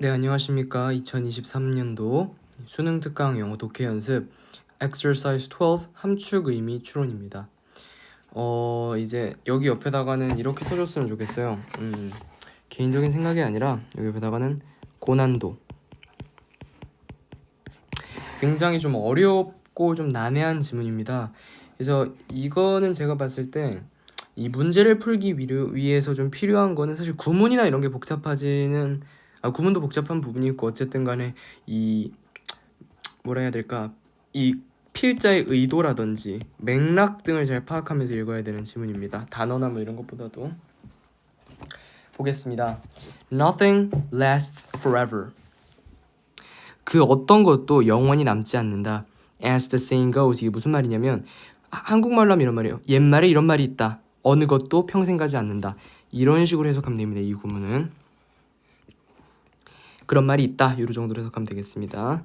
네, 안녕하십니까. 2023년도 수능 특강 영어 독해 연습 Exercise 12 함축 의미 추론입니다. 이제 여기 옆에다가는 이렇게 써줬으면 좋겠어요. 개인적인 생각이 아니라 여기 옆에다가는 고난도. 굉장히 좀 어렵고 좀 난해한 지문입니다. 그래서 이거는 제가 봤을 때 이 문제를 풀기 위해서 좀 필요한 거는 사실 구문이나 이런 게 구문도 복잡한 부분이 있고 어쨌든 간에 이 뭐라 해야 될까, 이 필자의 의도라든지 맥락 등을 잘 파악하면서 읽어야 되는 지문입니다. 단어나 뭐 이런 것보다도. 보겠습니다. Nothing lasts forever. 그 어떤 것도 영원히 남지 않는다. As the saying goes. 이게 무슨 말이냐면 한국말로 하면 이런 말이에요. 옛말에 이런 말이 있다. 어느 것도 평생 가지 않는다. 이런 식으로 해석하면 됩니다. 이 구문은. 그런 말이 있다. 이런 정도로 해석하면 되겠습니다.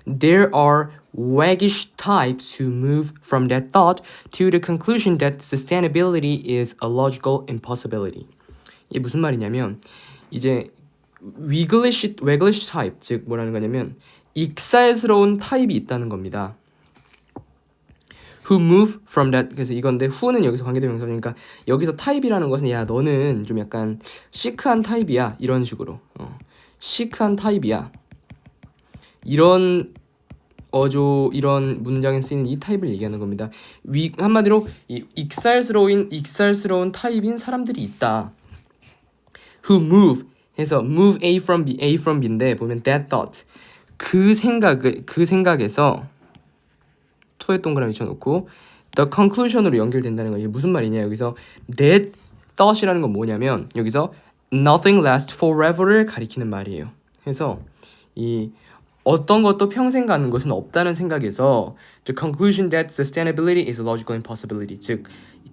There are waggish types who move from that thought to the conclusion that sustainability is a logical impossibility. 이게 무슨 말이냐면 이제 waggish type, 즉 뭐라는 거냐면 익살스러운 타입이 있다는 겁니다. Who move from that. 그래서 이건데 who는 여기서 관계대명사니까 여기서 타입이라는 것은 야 너는 좀 약간 시크한 타입이야 이런 식으로 시크한 타입이야 이런 이런 문장에 쓰이는 이 타입을 얘기하는 겁니다. 한마디로 이 익살스러운 타입인 사람들이 있다. Who move 해서 move A from B인데 보면 that thought 그 생각에서 토에 동그라미 쳐놓고 the conclusion으로 연결된다는 거예요. 이게 무슨 말이냐, 여기서 that thought이라는 건 뭐냐면 여기서 nothing lasts forever를 가리키는 말이에요. 그래서 이 어떤 것도 평생 가는 것은 없다는 생각에서 the conclusion that sustainability is a logical impossibility, 즉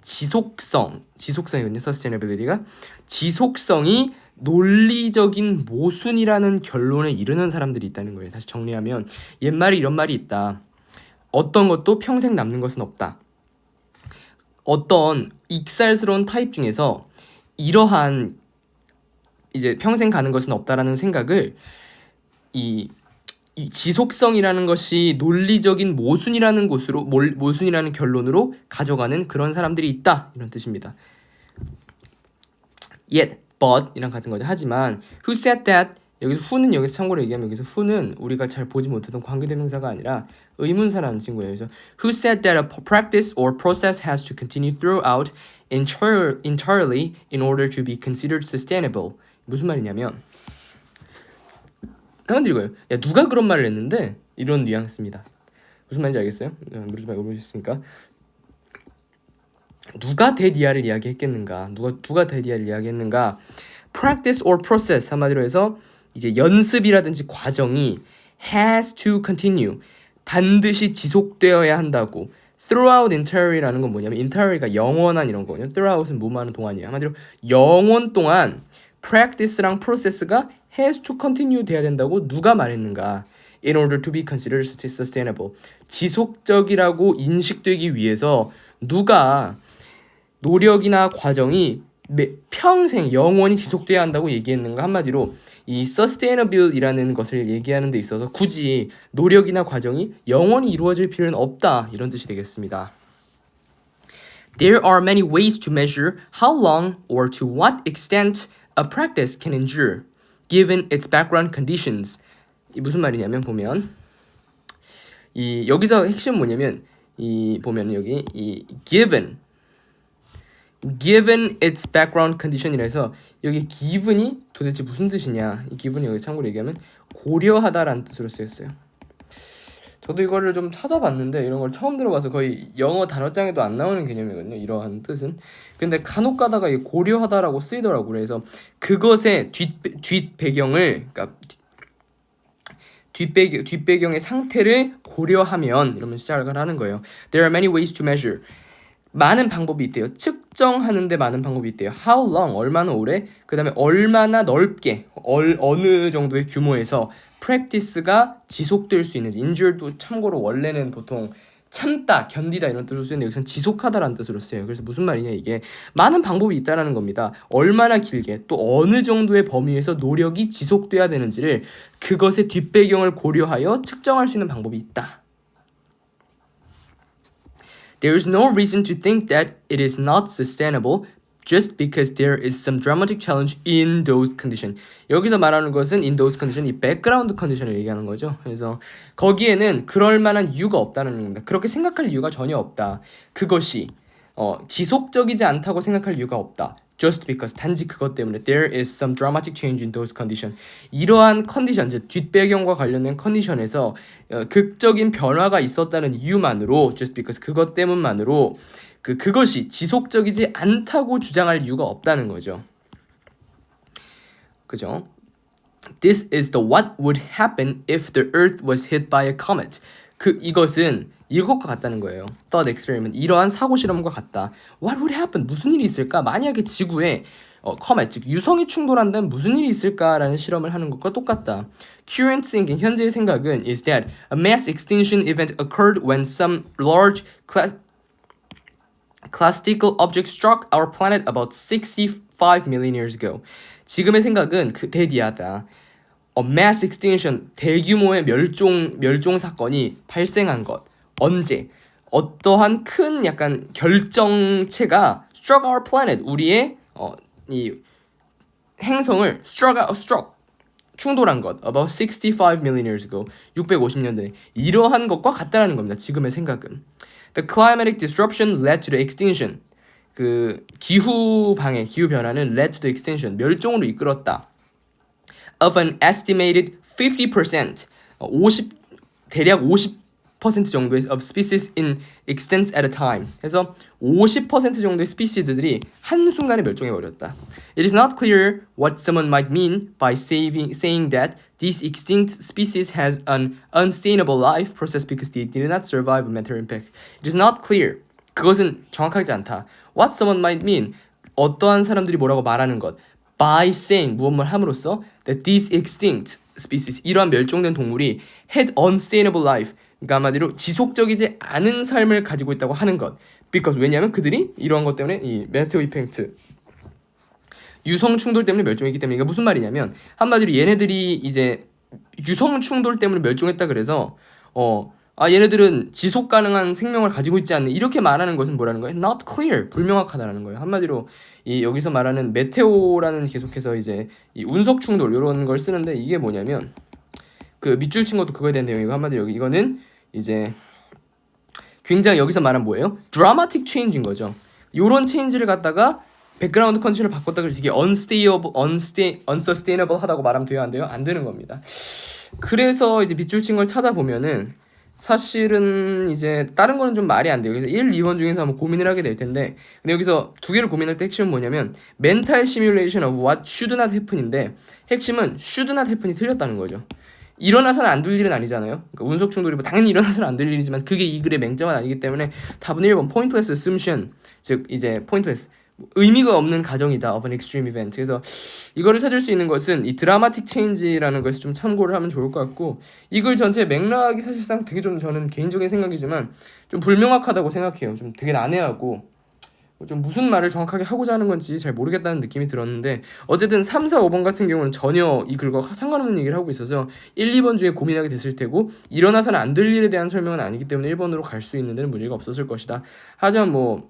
지속성이거든요. sustainability가 지속성이 논리적인 모순이라는 결론에 이르는 사람들이 있다는 거예요. 다시 정리하면 옛말에 이런 말이 있다. 어떤 것도 평생 남는 것은 없다. 어떤 익살스러운 타입 중에서 이러한 이제 평생 가는 것은 없다라는 생각을 이 지속성이라는 것이 논리적인 모순이라는 결론으로 가져가는 그런 사람들이 있다, 이런 뜻입니다. Yet, but 이랑 같은 거죠. 하지만 who said that, 여기서 who는 여기서 참고로 얘기하면 여기서 who는 우리가 잘 보지 못하던 관계대명사가 아니라 의문사라는 친구예요. 그래서 who said that a practice or process has to continue throughout entirely in order to be considered sustainable. 무슨 말이냐면 한번 읽어요. 야 누가 그런 말을 했는데, 이런 뉘앙스입니다. 무슨 말인지 알겠어요? 물어보지 말고 보셨으니까. 누가 대디아를 이야기했겠는가? 누가 대디아를 이야기했는가? Practice or process, 한마디로 해서 이제 연습이라든지 과정이 has to continue, 반드시 지속되어야 한다고. Throughout entirely라는 건 뭐냐면 entirely가 영원한 이런 거거든요. Throughout은 무마하는 동안이에요. 한마디로 영원 동안 practice랑 process가 has to continue 돼야 된다고 누가 말했는가? In order to be considered sustainable. 지속적이라고 인식되기 위해서 누가 노력이나 과정이 평생 영원히 지속돼야 한다고 얘기했는가? 한마디로 이 sustainable이라는 것을 얘기하는 데 있어서 굳이 노력이나 과정이 영원히 이루어질 필요는 없다, 이런 뜻이 되겠습니다. There are many ways to measure how long or to what extent a practice can endure, given its background conditions. 이 무슨 말이냐면 보면 이 여기서 핵심은 뭐냐면 이 보면 여기 이 given its background condition이라서 여기 given이 도대체 무슨 뜻이냐, 이 given이 여기 참고로 얘기하면 고려하다라는 뜻으로 쓰였어요. 저도 이거를 좀 찾아봤는데 이런 걸 처음 들어봐서 거의 영어 단어장에도 안 나오는 개념이거든요, 이러한 뜻은. 근데 간혹 가다가 이 고려하다라고 쓰이더라고요. 그래서 그것의 뒷배경을, 그러니까 뒷배경의 상태를 고려하면 이러면 시작을 하는 거예요. There are many ways to measure. 많은 방법이 있대요. 측정하는데 많은 방법이 있대요. How long, 얼마나 오래, 그 다음에 얼마나 넓게, 어느 정도의 규모에서 practice가 지속될 수 있는지. injured도 참고로 원래는 보통 참다, 견디다 이런 뜻으로 쓰는데 여기서는 지속하다라는 뜻으로 써요. 그래서 무슨 말이냐 이게 많은 방법이 있다라는 겁니다. 얼마나 길게 또 어느 정도의 범위에서 노력이 지속돼야 되는지를 그것의 뒷배경을 고려하여 측정할 수 있는 방법이 있다. There is no reason to think that it is not sustainable just because there is some dramatic challenge in those conditions. 여기서 말하는 것은 in those conditions, 이 백그라운드 컨디션을 얘기하는 거죠. 그래서 거기에는 그럴 만한 이유가 없다는 얘기입니다. 그렇게 생각할 이유가 전혀 없다. 그것이 지속적이지 않다고 생각할 이유가 없다. Just because, 단지 그것 때문에 there is some dramatic change in those conditions. 이러한 컨디션, 즉 뒷배경과 관련된 컨디션에서 극적인 변화가 있었다는 이유만으로 just because, 그것 때문만으로 그것이 지속적이지 않다고 주장할 이유가 없다는 거죠. 그죠? This is the what would happen if the Earth was hit by a comet. 이것은 이것과 같다는 거예요. Thought experiment. 이러한 사고 실험과 같다. What would happen? 무슨 일이 있을까? 만약에 지구에 comet, 즉 유성이 충돌한다면 무슨 일이 있을까라는 실험을 하는 것과 똑같다. Current thinking, 현재의 생각은 is that a mass extinction event occurred when some large classical object struck our planet about 65 million years ago. 지금의 생각은 대디하다. mass extinction, 대규모의 멸종 사건이 발생한 것. 언제? 어떠한 큰 약간 결정체가 struck our planet, 우리의 이 행성을 struck 충돌한 것. About 65 million years ago. 650년 전에. 이러한 것과 같다라는 겁니다. 지금의 생각은. The climatic disruption led to the extinction. 기후 방해, 기후 변화는 led to the extinction, 멸종으로 이끌었다. Of an estimated 50%, 대략 50% 정도의 of species in extents at a time. 그래서 50% 정도의 스피시들이 한순간에 멸종해버렸다. It is not clear what someone might mean by saying that these extinct species has an unsustainable life process because they did not survive a material impact. It is not clear. 그것은 정확하지 않다. What someone might mean. 어떠한 사람들이 뭐라고 말하는 것. By saying, 무엇을 함으로써 that these extinct species, 이러한 멸종된 동물이 had unsustainable life. 그러니까 한마디로 지속적이지 않은 삶을 가지고 있다고 하는 것. Because, 왜냐하면 그들이 이러한 것 때문에 이 메테오 이펙트, 유성 충돌 때문에 멸종했기 때문에. 이게 무슨 말이냐면 한마디로 얘네들이 이제 유성 충돌 때문에 멸종했다 그래서 얘네들은 지속 가능한 생명을 가지고 있지 않는, 이렇게 말하는 것은 뭐라는 거예요? Not clear, 불명확하다라는 거예요. 한마디로 여기서 말하는 메테오라는 계속해서 이제 이 운석 충돌 이런 걸 쓰는데, 이게 뭐냐면 밑줄 친 것도 그거에 대한 내용이고, 한마디로 이거는 이제 굉장히 여기서 말한 뭐예요? 드라마틱 체인지인 거죠. 요런 체인지를 갖다가 백그라운드 컨디션을 바꿨다 그래서 이게 unsustainable 하다고 말하면 돼요? 안 돼요? 안 되는 겁니다. 그래서 이제 밑줄 친 걸 찾아보면은 사실은 이제 다른 거는 좀 말이 안 돼요. 그래서 1, 2번 중에서 한번 고민을 하게 될 텐데, 근데 여기서 두 개를 고민할 때 핵심은 뭐냐면 mental simulation of what should not happen인데, 핵심은 should not happen이 틀렸다는 거죠. 일어나서는 안 될 일은 아니잖아요. 그러니까 운석 충돌이 당연히 일어나서는 안 될 일이지만 그게 이 글의 맹점은 아니기 때문에 답은 1번 pointless assumption, 즉 이제 pointless, 의미가 없는 가정이다 of an extreme event. 그래서 이거를 찾을 수 있는 것은 이 드라마틱 체인지라는 것을 좀 참고를 하면 좋을 것 같고, 이 글 전체 맥락이 사실상 되게 좀, 저는 개인적인 생각이지만 좀 불명확하다고 생각해요. 좀 되게 난해하고 좀 무슨 말을 정확하게 하고자 하는 건지 잘 모르겠다는 느낌이 들었는데, 어쨌든 3, 4, 5번 같은 경우는 전혀 이 글과 상관없는 얘기를 하고 있어서 1, 2번 중에 고민하게 됐을 테고, 일어나서는 안 될 일에 대한 설명은 아니기 때문에 1번으로 갈 수 있는 데는 문제가 없었을 것이다. 하지만 뭐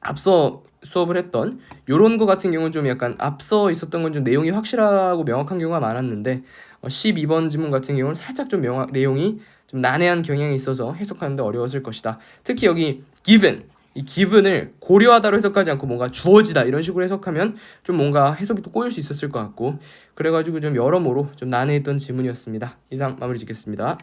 앞서 수업을 했던 요런 거 같은 경우는 좀 약간 앞서 있었던 건 좀 내용이 확실하고 명확한 경우가 많았는데 12번 지문 같은 경우는 살짝 좀 내용이 좀 난해한 경향이 있어서 해석하는데 어려웠을 것이다. 특히 여기 given, 이 given을 고려하다로 해석하지 않고 뭔가 주어지다 이런 식으로 해석하면 좀 뭔가 해석이 또 꼬일 수 있었을 것 같고, 그래가지고 좀 여러모로 좀 난해했던 지문이었습니다. 이상 마무리 짓겠습니다.